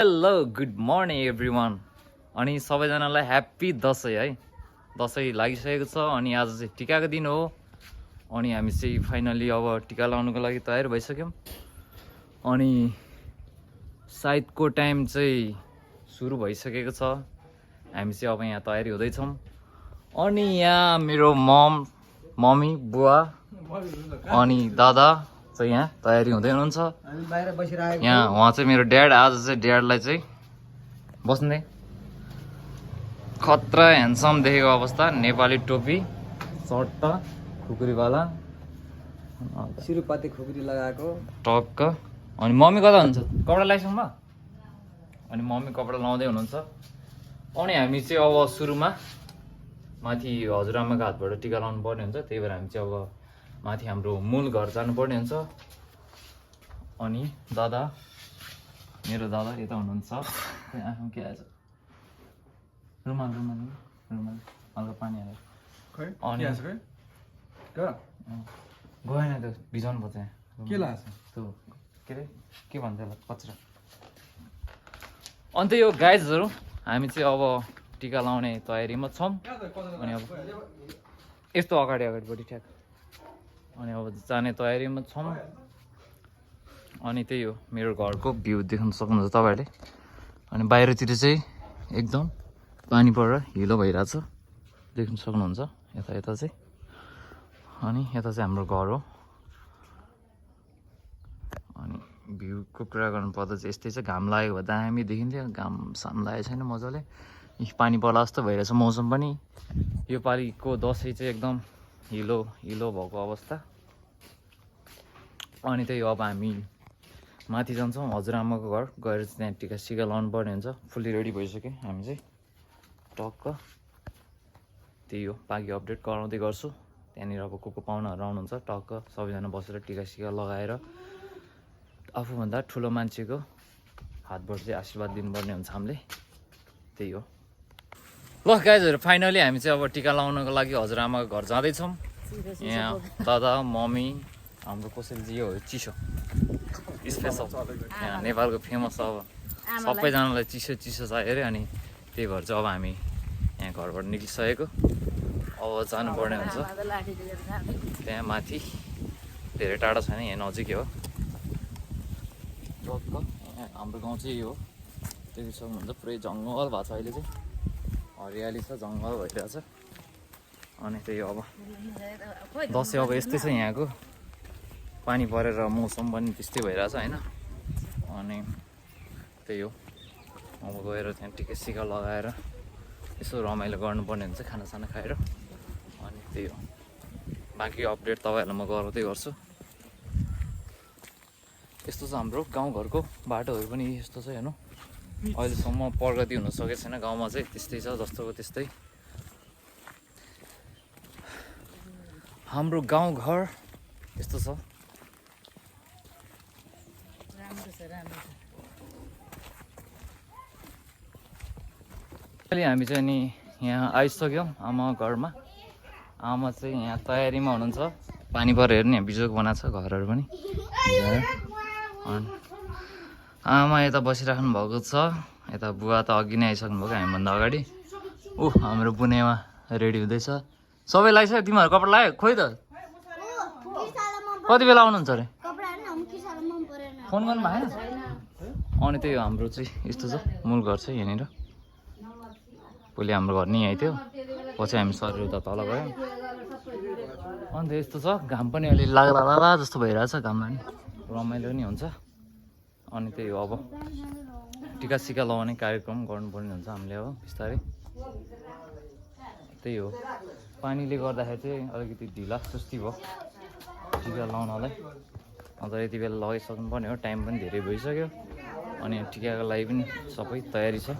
Hello good morning everyone अनि सबैजनालाई happy Dashain है। दसैँ लागिसकेको छ अनि आज चाहिँ टिकाको दिन हो अनि हामी चाहिँ फाइनली अब टिका लाउनुको लागि तयार भइसक्यौँ अनि सायदको टाइम चाहिँ सुरु भइसकेको छ। हामी चाहिँ अब यहाँ तयारी हुँदैछौँ अनि यहाँ मेरो मम्मी बुवा अनि दादा चाहिँ यहाँ तयारी हुँदै हुनुहुन्छ। यहाँ उहाँ चाहिँ मेरो ड्याड। आज चाहिँ ड्याडलाई चाहिँ बस्ने खतरा ह्यान्डसम देखेको अवस्था, नेपाली टोपी सर्ट खुकुरीवाला सिरुपाती खुकुरी लगाएको टक्क। अनि मम्मी कता हुन्छ? कपडा लगाइसक्नु भयो? अनि मम्मी कपडा लाउँदै हुनुहुन्छ अनि हामी चाहिँ अब सुरुमा माथि हजुरआमाको हातबाट टिका लाउनु पर्ने हुन्छ। त्यही भएर हामी चाहिँ अब माथि हाम्रो मूल घर जानुपर्ने हुन्छ। अनि दादा, मेरो दादा यता हुनुहुन्छ। आफू के आएछ? रुमाल रुमाल रुमाल हल्का पानी हालेर अनि गएन त्यो भिजाउनु पर्छ। के लाग्छ त्यो के अरे के भन्छ त्यसलाई, कचरा। अन्त यो गाइजहरू हामी चाहिँ अब टिका लाउने तयारीमा छौँ। अनि अब यस्तो अगाडि अगाडिपट्टि ठ्याक। अनि अब जाने तयारीमा छौँ। अनि त्यही हो, मेरो घरको भ्यू देख्न सक्नुहुन्छ तपाईँहरूले। अनि बाहिरतिर चाहिँ एकदम पानी परेर हिलो भइरहेछ, देख्न सक्नुहुन्छ यता यता चाहिँ। अनि यता चाहिँ हाम्रो घर हो। अनि भ्यूको कुरा गर्नुपर्दा चाहिँ यस्तै छ। घाम लागेको भए दामी देखिन्थ्यो, घाम साम लागेको छैन मजाले। पानी पर्ला जस्तो भइरहेछ मौसम पनि। योपालिको दसैँ चाहिँ एकदम हिलो हिलो भएको अवस्था। अनि त्यही हो, अब हामी माथि जान्छौँ हजुरआमाको घर गएर चाहिँ त्यहाँ टिका सिका लाउनु पर्ने हुन्छ। फुल्ली रेडी भइसक्यो हामी चाहिँ टक्क। त्यही हो, बाँकी अपडेट गराउँदै गर्छु। त्यहाँनिर अब को पाहुनाहरू आउनुहुन्छ टक्क सबैजना बसेर टिका सिका लगाएर आफूभन्दा ठुलो मान्छेको हातबाट चाहिँ आशीर्वाद दिनुपर्ने हुन्छ हामीले। त्यही हो। ल गाइजहरू, फाइनली हामी चाहिँ अब टिका लाउनको लागि हजुरआमाको घर जाँदैछौँ। यहाँ दादा मम्मी हाम्रो कसरी चाहिँ यो चिसो स्पेसल यहाँ नेपालको फेमस अब सबैजनालाई चिसो चिसो चाहियो अरे। अनि त्यही भएर चाहिँ अब हामी यहाँ घरबाट निक्लिसकेको, अब जानुपर्ने हुन्छ त्यहाँ माथि। धेरै टाढा छैन, यहाँ नजिकै हो टक्क। यहाँ हाम्रो गाउँ चाहिँ यही हो, देखि सक्नुहुन्छ। पुरै जङ्गल भएको छ अहिले चाहिँ, हरियाली छ, जङ्गल भइरहेछ। अनि त्यही हो, अब दसैँ अब यस्तै छ यहाँको। पानी परेर मौसम पनि त्यस्तै भइरहेछ होइन। अनि त्यही हो, अब गएर त्यहाँ टिका सिका लगाएर यसो रमाइलो गर्नुपर्ने हुन्छ खानासाना खाएर। अनि त्यही हो, बाँकी अपडेट तपाईँहरूलाई म गराउँदै गर्छु। यस्तो छ हाम्रो गाउँघरको बाटोहरू पनि यस्तो छ हेर्नु। अहिलेसम्म प्रगति हुन सकेको छैन गाउँमा चाहिँ, त्यस्तै छ जस्तोको त्यस्तै। हाम्रो गाउँघर यस्तो छ। अहिले हामी चाहिँ नि यहाँ आइसक्यौँ आमा घरमा। आमा चाहिँ यहाँ तयारीमा हुनुहुन्छ। पानी परेर नि यहाँ बिजोग बनाएको छ घरहरू पनि। अनि आमा यता बसिराख्नु भएको छ। यता बुवा त अघि नै आइसक्नु भएको हामीभन्दा अगाडि। हाम्रो बुनेमा रेडी हुँदैछ। सबै लगाइसक्यो? तिमीहरू कपडा लगायो? खोइ त कति बेला आउनुहुन्छ अरे? फोन गर्नु भएन? अनि त्यही हो, हाम्रो चाहिँ यस्तो छ मूल घर चाहिँ यहाँनिर। पहिले हाम्रो घर नि यहीँ थियो, पछि हामी सरेर उता तल गयौँ। अन्त यस्तो छ, घाम पनि अलि लाग्ला जस्तो भइरहेछ। घाममा नि रमाइलो नि हुन्छ। अनि त्यही हो, अब टिका सिका लगाउने कार्यक्रम गर्नुपर्ने हुन्छ हामीले अब बिस्तारै। त्यही हो, पानीले गर्दाखेरि चाहिँ अलिकति ढिला सुस्ती भयो टिका लाउनलाई। अन्त यति बेला लगाइसक्नु पर्ने हो, टाइम पनि धेरै भइसक्यो। अनि टिकाको लागि पनि सबै तयारी छ।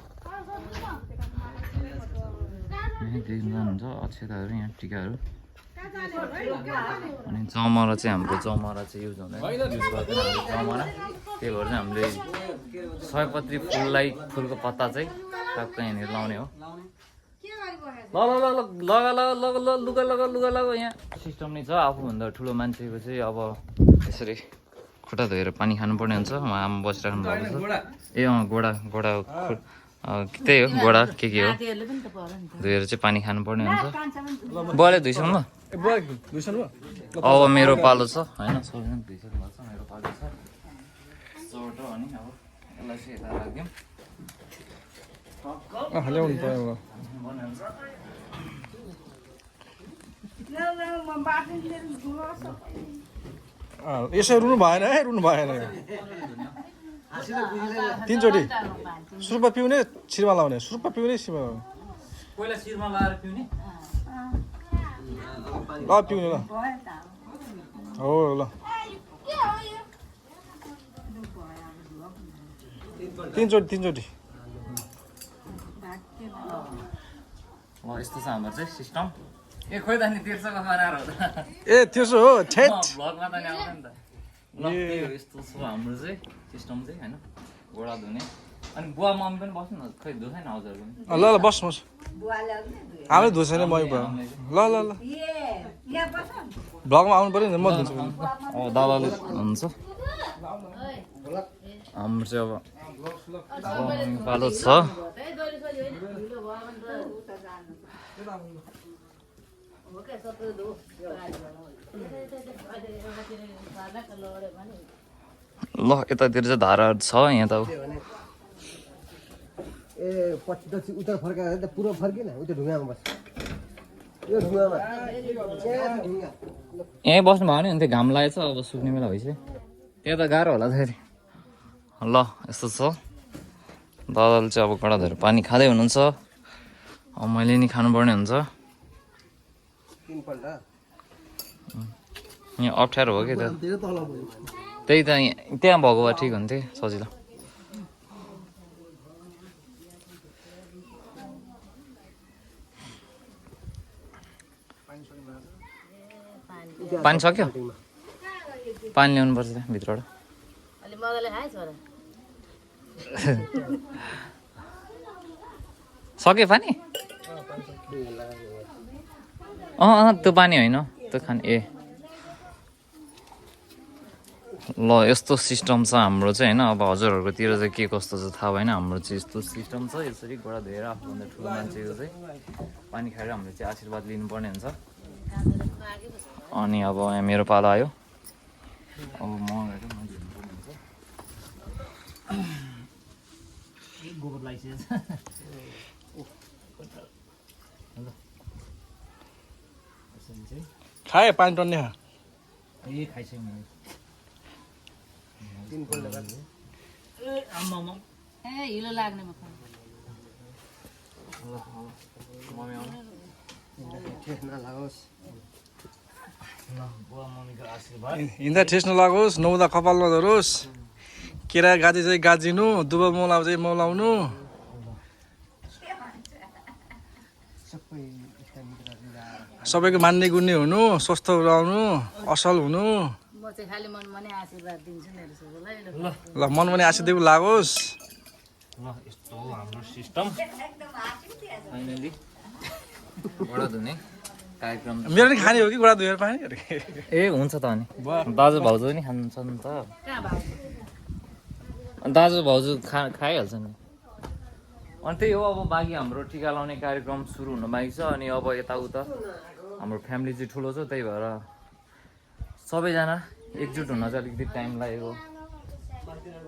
देख्न जानुहुन्छ अक्षताहरू यहाँ टिकाहरू। अनि जमरा चाहिँ हाम्रो जमरा चाहिँ युज हुँदैन, युज गर्दैन हाम्रो जमरा। त्यही भएर चाहिँ हामीले सयपत्री फुललाई फुलको पत्ता चाहिँ टक्क यहाँनिर लाउने हो। ल ल ल लगा लगा लगा लुगा लगा लुगा लगा यहाँ सिस्टम नै छ। आफूभन्दा ठुलो मान्छेको चाहिँ अब यसरी खुट्टा धोएर पानी खानुपर्ने हुन्छ उहाँ आमा बसिराख्नु भएको छ ए गोडा त्यही हो गोडा के हो धोएर चाहिँ पानी खानुपर्ने हुन्छ बुवाले धुइसक्नु ल अब मेरो पालो छ होइन सबैजना धुइसक्नु भएको छ मेरो पालो छ चोटो अनि अब यसलाई चाहिँ यता राख्दिउँ ल्याउनु पर्यो यसो रुनु भएन है रुनु भएन तीनचोटि सुरुपा पिउने शिरमा लाउने सुरुपा पिउने शिरमा लाउने पहिला शिरमा लाएर पिउने ल पिउने ल हो ल तीनचोटि यस्तो छ हाम्रो चाहिँ सिस्टम ए खोइ त नि तिर्सको बनाएर हो त ए त्यसो हो छेट भ्लगमा त नि आउँदैन नि त ल त्यही हो यस्तो छ हाम्रो चाहिँ सिस्टम चाहिँ होइन गोडा धुने अनि बुवा मम्मी पनि बस्नु न खै धुएन हजुरको ल ल बस बस आमै धुएछ नि मै भयो ल ल ल भ्लगमा आउनु पर्यो नि म धुन्छु दादाले हुन्छ हाम्रो चाहिँ अब पालो छ ल यतातिर चाहिँ धाराहरू छ यहाँ त ए पछि दक्षिण उत्तर फर्काएर त पूर्व फर्किन उता ढुङ्गामा बस यो ढुङ्गामा यहीँ बस्नु भयो नि घाम लागेछ अब सुक्ने बेला भइसक्यो त्यहाँ त गाह्रो होला फेरि ल यस्तो छ दादाले चाहिँ अब कडा धरेर पानी खाँदै हुनुहुन्छ अब मैले नि खानुपर्ने हुन्छ यहाँ अप्ठ्यारो हो कि त त्यही त त्यहाँ भएको भए ठिक हुन्थ्यो सजिलो पानी सक्यो पानी ल्याउनु पर्छ त्यहाँ भित्रबाट सक्यो पानी त्यो पानी होइन त्यो खाने ए ल यस्तो सिस्टम छ हाम्रो चाहिँ होइन अब हजुरहरूकोतिर चाहिँ के कस्तो छ थाहा भएन हाम्रो चाहिँ यस्तो सिस्टम छ यसरी गोडा धोएर आफूभन्दा ठुलो मान्छेको चाहिँ पानी खाएर हामीले चाहिँ आशीर्वाद लिनुपर्ने हुन्छ अनि अब यहाँ मेरो पालो आयो अब गोबर लगाइसकेछ खाए पानी टन्ने ए खाइसक्यो मैले हिलो लाग्ने हिँड्दा ठेस नलागोस् नुहाउँदा कपाल नधरोस् केरा गाजी चाहिँ गाजिनु दुबो मौलाउ चाहिँ मौलाउनु सबैको मान्ने गुन्ने हुनु स्वस्थ रहनु असल हुनु ल मन पनि आशीर्वाद लागोस् ल यस्तो हो हाम्रो सिस्टम फाइनली गोडा धुने कार्यक्रम मेरो नि खाने हो कि गोडा धोएर पानी ए हुन्छ त अनि दाजु भाउजू नि खान्छन् त दाजु भाउजू खाइहाल्छ नि अनि त्यही हो अब बाँकी हाम्रो टिका लाउने कार्यक्रम सुरु हुन बाँकी छ अनि अब यताउता हाम्रो फ्यामिली चाहिँ ठुलो छ त्यही भएर सबैजना एकजुट हुन चाहिँ अलिकति टाइम लागेको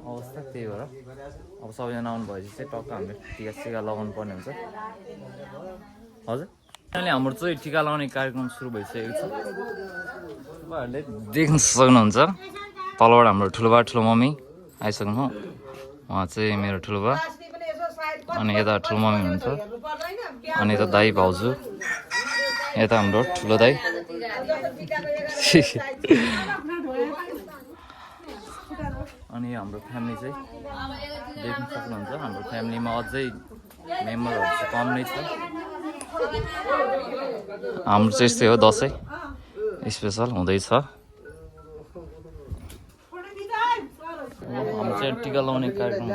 अवस्था त्यही भएर अब सबैजना आउनु भएपछि चाहिँ टक्क हामीले टिका लगाउनु पर्ने हुन्छ हजुर अहिले हाम्रो चाहिँ टिका लगाउने कार्यक्रम सुरु भइसकेको छ तपाईँहरूले देख्न सक्नुहुन्छ तलबाट हाम्रो ठुलोबा ठुलो मम्मी आइसक्नु उहाँ चाहिँ मेरो ठुलोबा अनि यता ठुलो मम्मी हुनुहुन्छ अनि यता दाइ भाउजू यता हाम्रो ठुलो दाइ अनि हाम्रो फ्यामिली चाहिँ देख्न सक्नुहुन्छ हाम्रो फ्यामिलीमा अझै मेम्बरहरू चाहिँ कम नै छ हाम्रो चाहिँ यस्तै हो दसैँ स्पेसल हुँदैछ हाम्रो चाहिँ टिका लाउने कार्यक्रम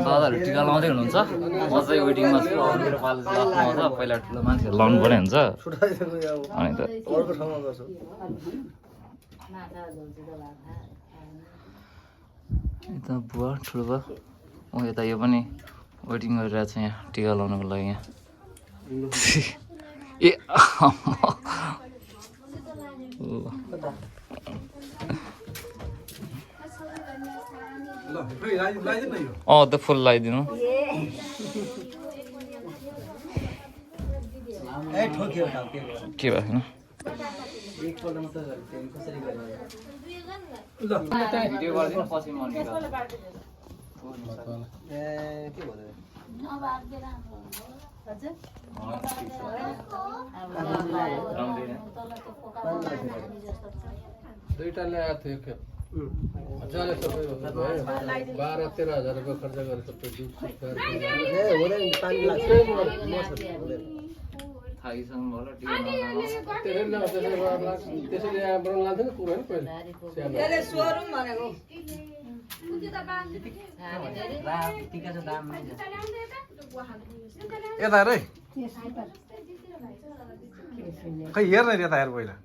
दादाहरू टिका लाउँदै हुनुहुन्छ म चाहिँ वेटिङमा छु अब मेरो पालो चाहिँ लास्टमा आउँछ पहिला ठुलो मान्छेहरू लाउनु पर्ने हुन्छ अनि त माछा झोल चाहिँ त भएको यता बुवा ठुलो बुवा ओ यता यो पनि वेटिङ गरिरहेको छ यहाँ टिका लाउनुको लागि यहाँ ए अँ त फुल लगाइदिनु के भएको भिडियो गरिदिनु पछि म दुईटा ल्याएको थियो खेप मजाले सबै 12-13 हजार रुपियाँ खर्च गरेर सबै त्यसैले यहाँबाट लान्थ्यो नि कुरो नि पहिला यता हेर है खै हेर न यता हेर पहिला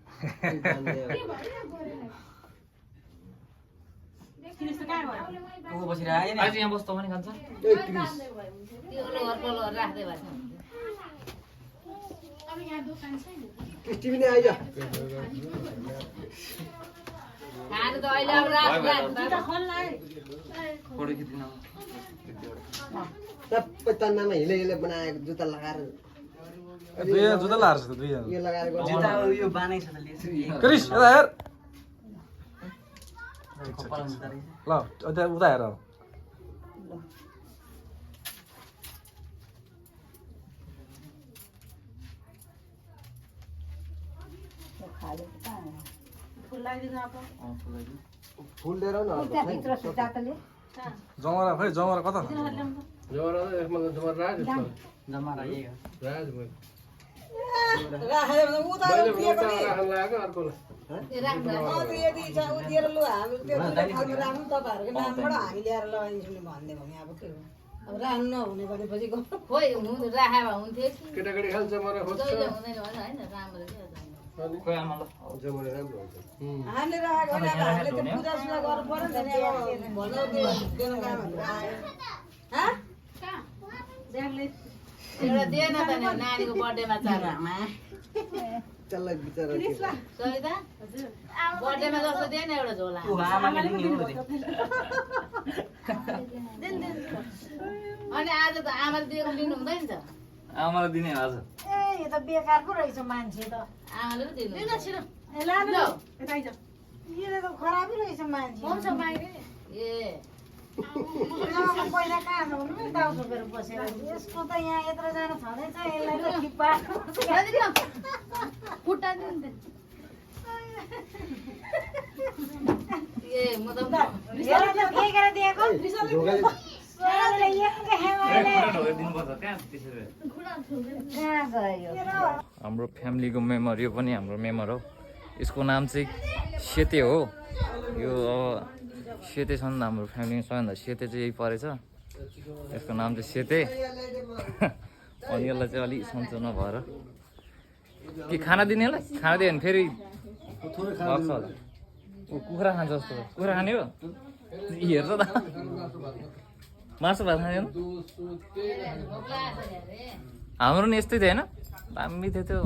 आज यहाँ बस्दा पनि खान्छ राख्दै भएको टिभी नै आइज खानु त अहिले अब राख सबै तन्नामा हिले हिले बनाएको जुत्ता लगाएर दुईजना जुत्ता लगाएर छ त दुईजना यो लगाएर क्रिस यता हेर ल उता उता हेर फुल लिएर न जमरा खै जमरा कता जमरा एकमा जमरा राज राज लाग्यो अर्कोलाई खोइ हुनु राखेर हुन्थ्यो केटाकेटी खाल जमरा खोज्छ हुँदैन होइन राम्रो खोइ आमा ल जमरा राम्रो हुन्छ हामीले राखेको हामीले त्यो पूजा सुजा गर्नु पर्यो नि त भन्नु त्यो कामहरु आयो एउटा दिएन त नि नानीको बर्थडेमा चारमा त्यसलाई बिचरा सरिता बर्थडेमा जस्तो दिएन एउटा झोला अनि आज त आमाले दिएको लिनु हुँदैन त आमालाई दिने आज ए यो त बेकारको रहेछ मान्छे त आमाले पो दिनु ए लानु यो त खराबी रहेछ मान्छे ए पैसा कहाँ छ भन्नु नि दाउ छोपेर बसेर यसको त यहाँ यत्रो जानु छँदैछ यसलाई त खिप्पा खुट्टा दिनु ए म त फेकेर दिएको कहाँ गयो हाम्रो फ्यामिलीको मेम्बर यो पनि हाम्रो मेम्बर हो यसको नाम चाहिँ सेते हो यो सेते छ नि त हाम्रो फ्यामिलीमा सबैभन्दा सेते चाहिँ यही परेछ यसको नाम चाहिँ सेते अनि यसलाई चाहिँ अलिक सन्चो नभएर के खाना दिनेलाई खाना दियो भने फेरि लाग्छ होला कुखुरा खान्छ जस्तो कुखुरा खाने हो हेर्छ त मासु भात खाने हो हाम्रो नि यस्तै थियो होइन दामी थियो त्यो